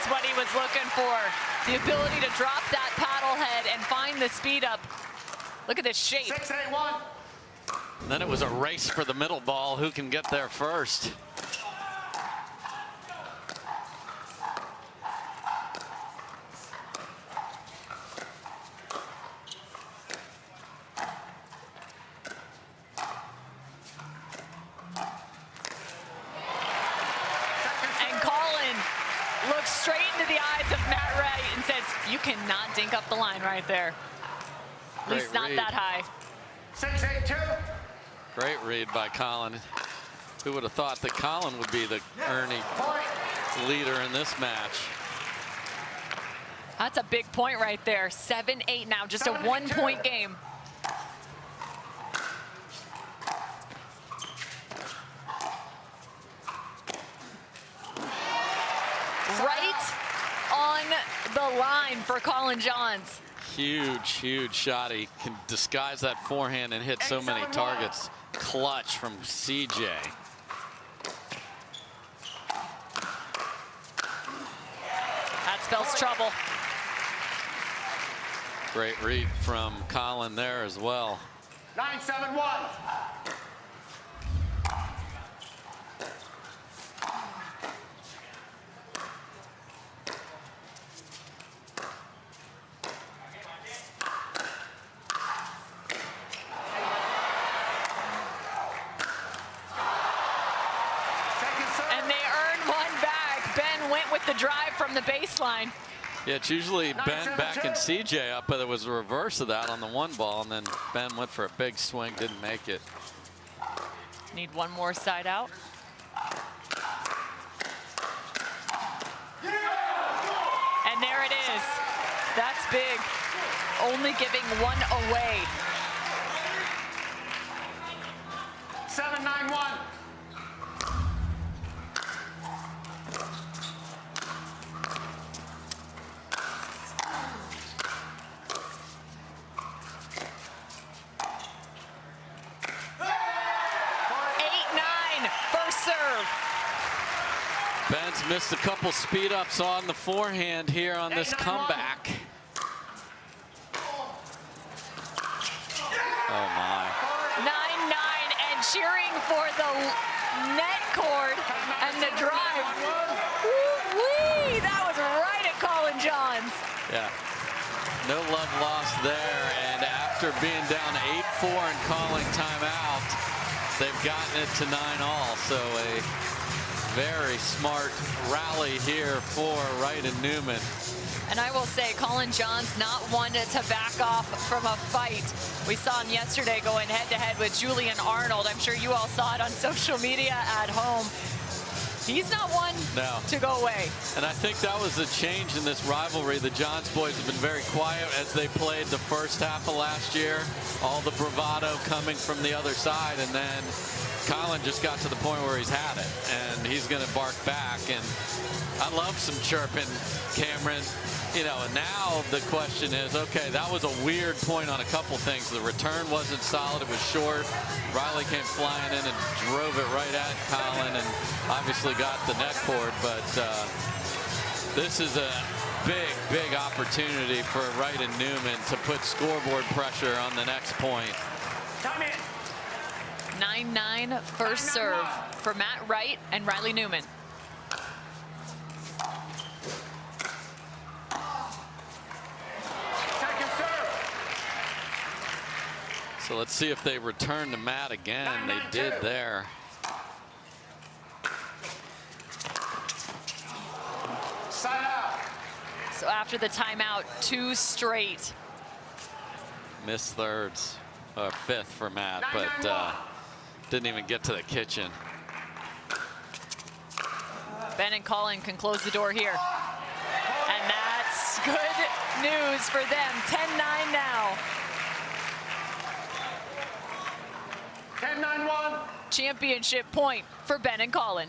What he was looking for, the ability to drop that paddle head and find the speed up. Look at this shape. 6-8-1. And then it was a race for the middle ball. Who can get there first? Looks straight into the eyes of Matt Wright and says, you cannot dink up the line right there. At least not that high. 6-8-2. Great read by Colin. Who would have thought that Colin would be the Ernie leader in this match? That's a big point right there. 7-8 now, just a 1-point game. Right on the line for Colin Johns. Huge, huge shot. He can disguise that forehand and hit so many targets. Clutch from CJ. That spells trouble. Great read from Colin there as well. 9-7-1. drive from the baseline. Yeah, it's usually Ben backing CJ up, but it was the reverse of that on the one ball, and then Ben went for a big swing, didn't make it. Need one more side out. And there it is. That's big. Only giving one away. 7-9-1. Ben's missed a couple speed ups on the forehand here on this comeback. Oh my. 9-9 and cheering for the net cord and the drive. Woo-wee! That was right at Colin Johns. Yeah. No love lost there, and after being down 8-4 and calling timeout, they've gotten it to 9-all. So a very smart rally here for Wright and Newman. And I will say, Colin Johns not one to back off from a fight. We saw him yesterday going head-to-head with Julian Arnold. I'm sure you all saw it on social media at home. He's not one to go away. And I think that was a change in this rivalry. The Johns boys have been very quiet as they played the first half of last year. All the bravado coming from the other side, and then Colin just got to the point where he's had it, and he's going to bark back. And I love some chirping, Cameron. You know, and now the question is, okay, that was a weird point on a couple things. The return wasn't solid. It was short. Riley came flying in and drove it right at Colin and obviously got the net cord. But this is a big, big opportunity for Wright and Newman to put scoreboard pressure on the next point. 9-9 first serve for Matt Wright and Riley Newman. So let's see if they return to Matt again. They did there. Side out. So after the timeout, 2 straight. Missed thirds, fifth for Matt, but didn't even get to the kitchen. Ben and Colin can close the door here. And that's good news for them. 10-9 now. 10-9-1. Championship point for Ben and Colin.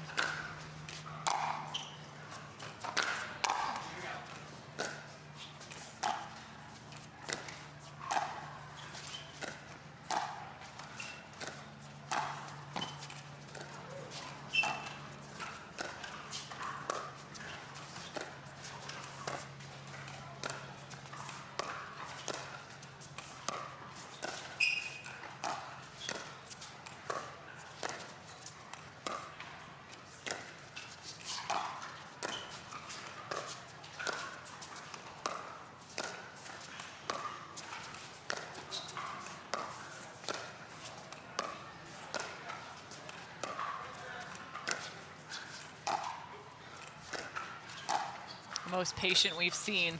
Most patient we've seen,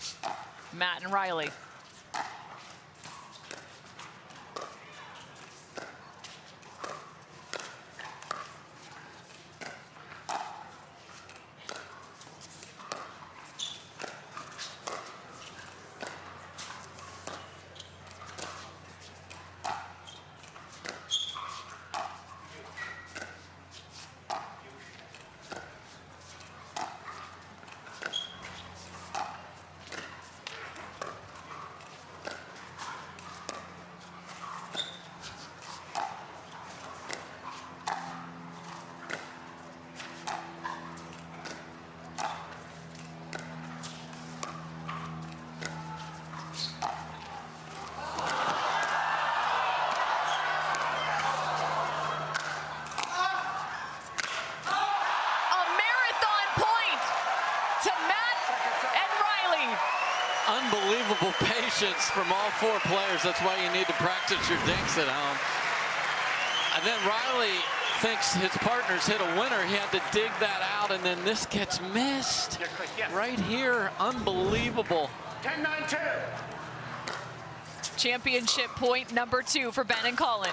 Matt and Riley. Unbelievable patience from all 4 players. That's why you need to practice your dinks at home. And then Riley thinks his partner's hit a winner. He had to dig that out, and then this gets missed. Right here, unbelievable. 10-9-2. Championship point number 2 for Ben and Colin.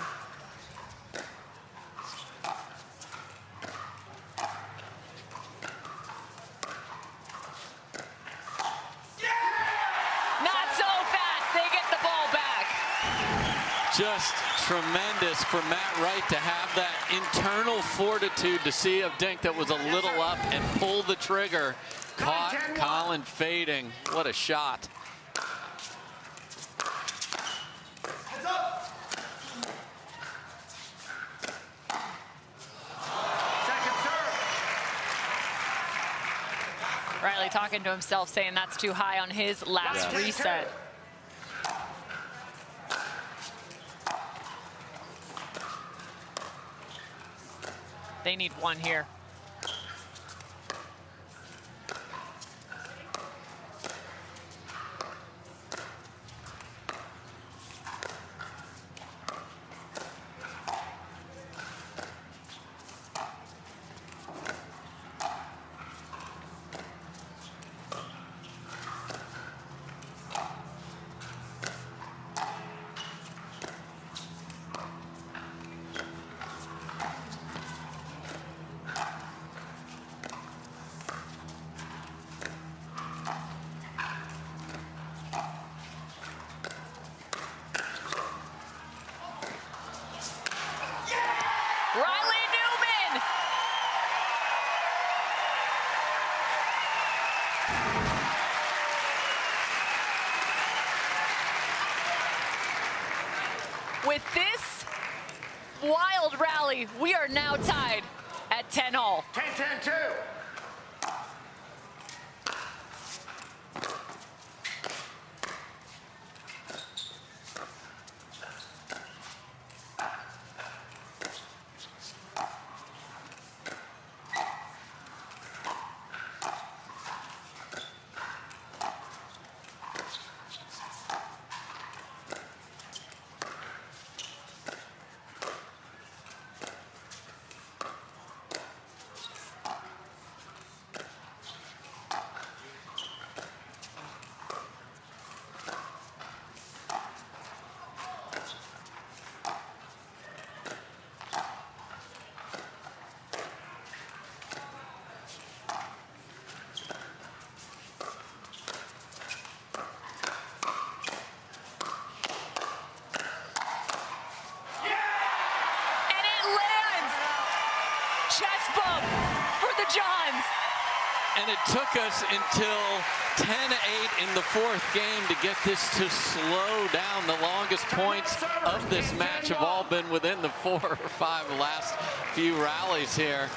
Not so fast. They get the ball back. Just tremendous for Matt Wright to have that internal fortitude to see a dink that was a little up and pull the trigger. Caught Colin fading. What a shot. Riley talking to himself, saying that's too high on his last reset. They need one here. Newman! With this wild rally, we are now tied at 10-all. 10-10-2. Chest bump for the Johns. And it took us until 10-8 in the fourth game to get this to slow down. The longest points of this match have all been within the 4 or 5 last few rallies here.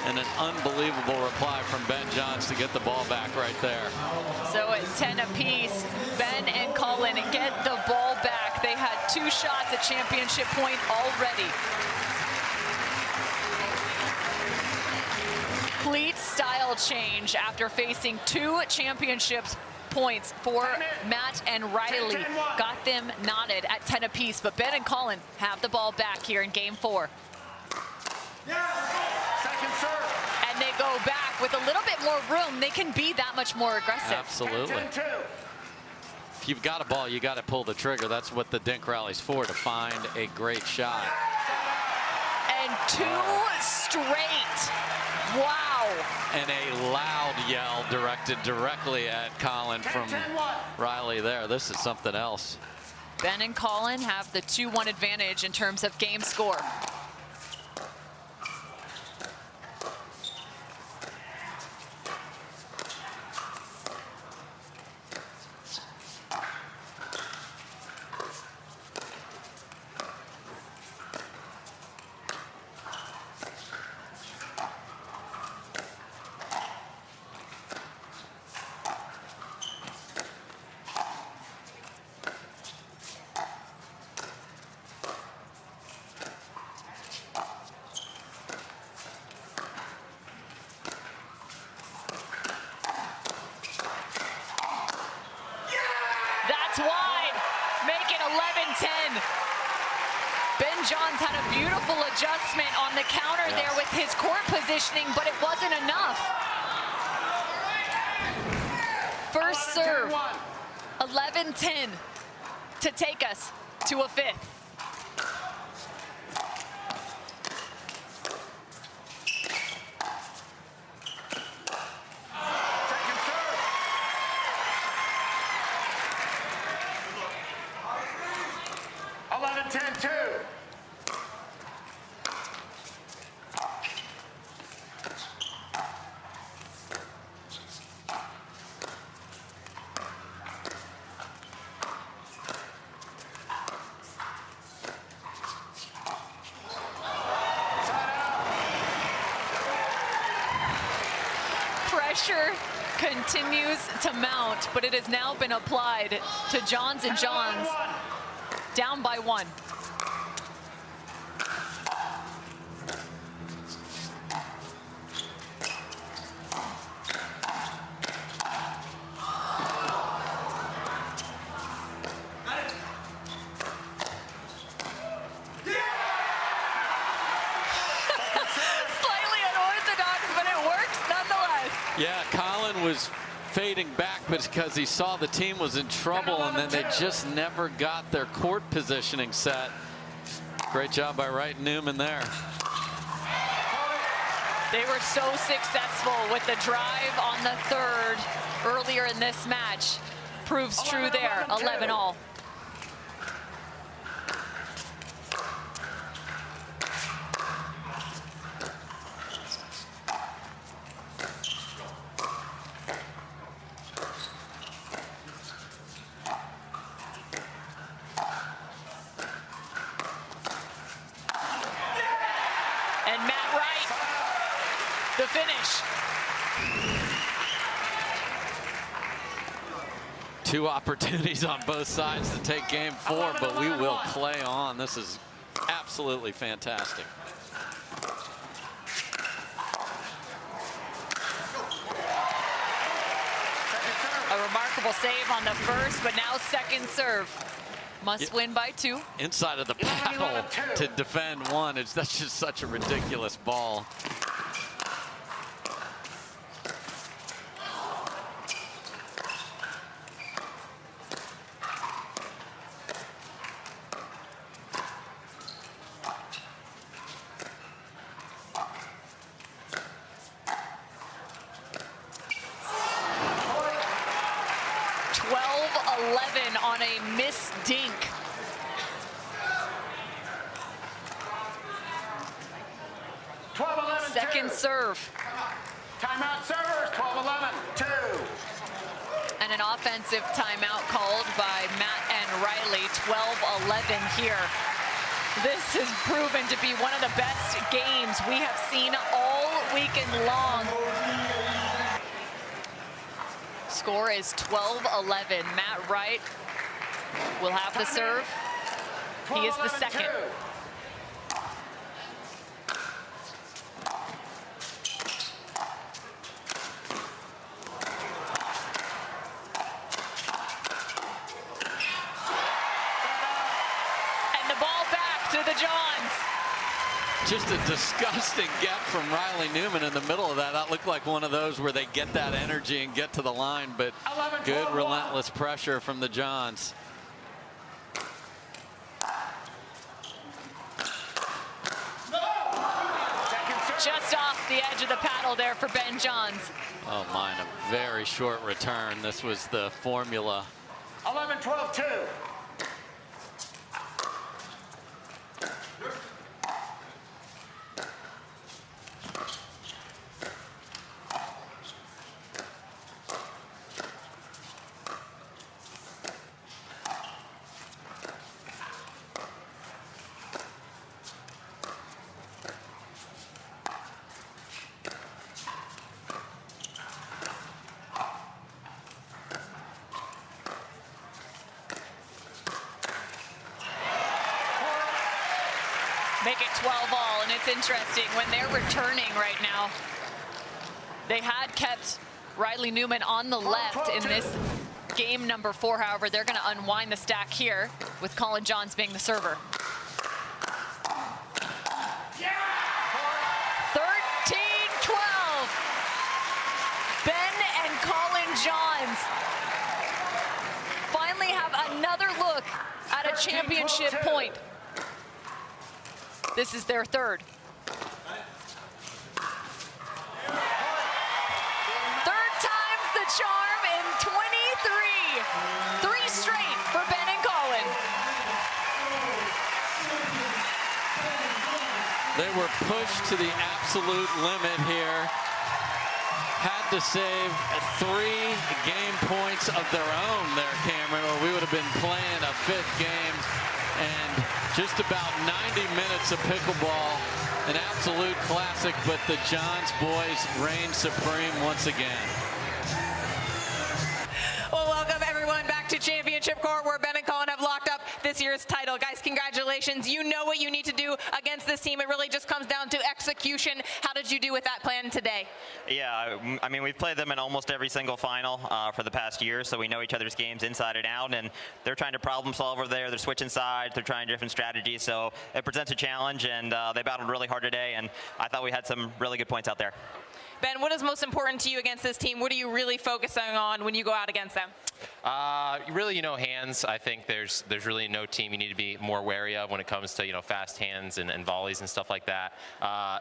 And an unbelievable reply from Ben Johns to get the ball back right there. So at 10 apiece, Ben and Colin get the ball back. They had 2 shots at championship point already. Complete style change after facing 2 championships points for Matt and Riley. Got them knotted at 10 apiece, but Ben and Colin have the ball back here in game 4. Second serve. And they go back with a little bit more room. They can be that much more aggressive. Absolutely. 10-10-2. If you've got a ball, you got to pull the trigger. That's what the dink rally's for, to find a great shot. And 2 straight. Wow. And a loud yell directed directly at Colin from Riley there. This is something else. Ben and Colin have the 2-1 advantage in terms of game score. That's wide. Make it 11-10. Ben Johns had a beautiful adjustment on the counter there with his court positioning, but it wasn't enough. First serve, 11-10 to take us to a fifth. Second serve. 11-10-2. Pressure continues to mount, but it has now been applied to Johns and Johns, down by 1. Slightly unorthodox, but it works nonetheless. Yeah, Colin was fading back because he saw the team was in trouble, and then they just never got their court positioning set. Great job by Wright and Newman there. They were so successful with the drive on the third earlier in this match. Proves true there, 11-all. And Matt Wright, the finish. 2 opportunities on both sides to take game 4, but we will play on. This is absolutely fantastic. A remarkable save on the first, but now second serve. Must win by 2. Inside of the paddle to defend 1. That's just such a ridiculous ball. On a miss dink. Second serve. Timeout servers, 12-11-2. And an offensive timeout called by Matt and Riley, 12-11 here. This has proven to be one of the best games we have seen all weekend long. Score is 12-11. Matt Wright will have the serve. He is the second. And the ball back to the Johns. Just a disgusting get from Riley Newman in the middle of that. That looked like one of those where they get that energy and get to the line, but good relentless pressure from the Johns. Just off the edge of the paddle there for Ben Johns. Oh, mine, a very short return. This was the formula. 11-12-2. Make it 12-all, and it's interesting when they're returning right now. They had kept Riley Newman on the left in this game number 4. However, they're going to unwind the stack here with Colin Johns being the server. another look at a championship point. This is their third. Third time's the charm in 23. 3 straight for Ben and Colin. They were pushed to the absolute limit here. Had to save 3 game points of their own there, Cameron, or we would have been playing a 5th game. And just about 90 minutes of pickleball, an absolute classic, but the Johns boys reign supreme once again. Well, welcome everyone back to Championship Court, where Ben and Colin have locked up this year's title. Guys, congratulations. You know what you need to do against this team. It really just comes down to execution. How did you do with that plan today? Yeah, I mean, we've played them in almost every single final for the past year, so we know each other's games inside and out, and they're trying to problem solve over there. They're switching sides. They're trying different strategies, so it presents a challenge, and they battled really hard today, and I thought we had some really good points out there. Ben, what is most important to you against this team? What are you really focusing on when you go out against them? Really, hands. I think there's really no team you need to be more wary of when it comes to, fast hands and volleys and stuff like that.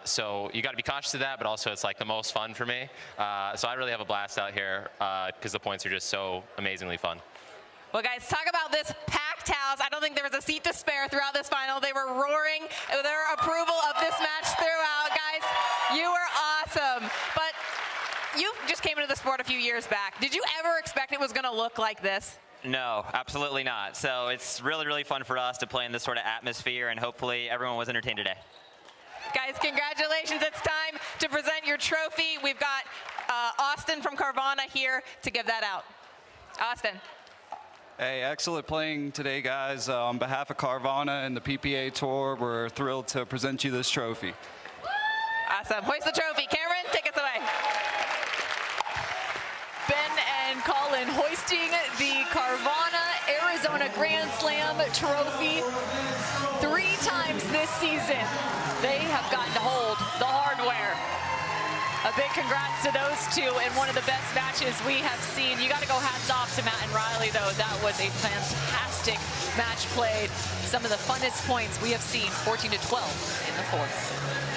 So you got to be conscious of that, but also it's like the most fun for me. So I really have a blast out here because the points are just so amazingly fun. Well, guys, talk about this packed house. I don't think there was a seat to spare throughout this final. They were roaring their approval of this match throughout. Guys, you were awesome. But you just came into the sport a few years back. Did you ever expect it was going to look like this? No, absolutely not. So it's really, really fun for us to play in this sort of atmosphere, and hopefully everyone was entertained today. Guys, congratulations. It's time to present your trophy. We've got Austin from Carvana here to give that out. Austin. Hey, excellent playing today, guys. On behalf of Carvana and the PPA Tour, we're thrilled to present you this trophy. Awesome. Hoist the trophy. Cameron, take us away. Ben and Colin hoisting the Carvana Arizona Grand Slam trophy 3 times this season. They have gotten to hold the hardware. A big congrats to those two in one of the best matches we have seen. You got to go hats off to Matt and Riley, though. That was a fantastic match played. Some of the funnest points we have seen, 14-12 in the 4th.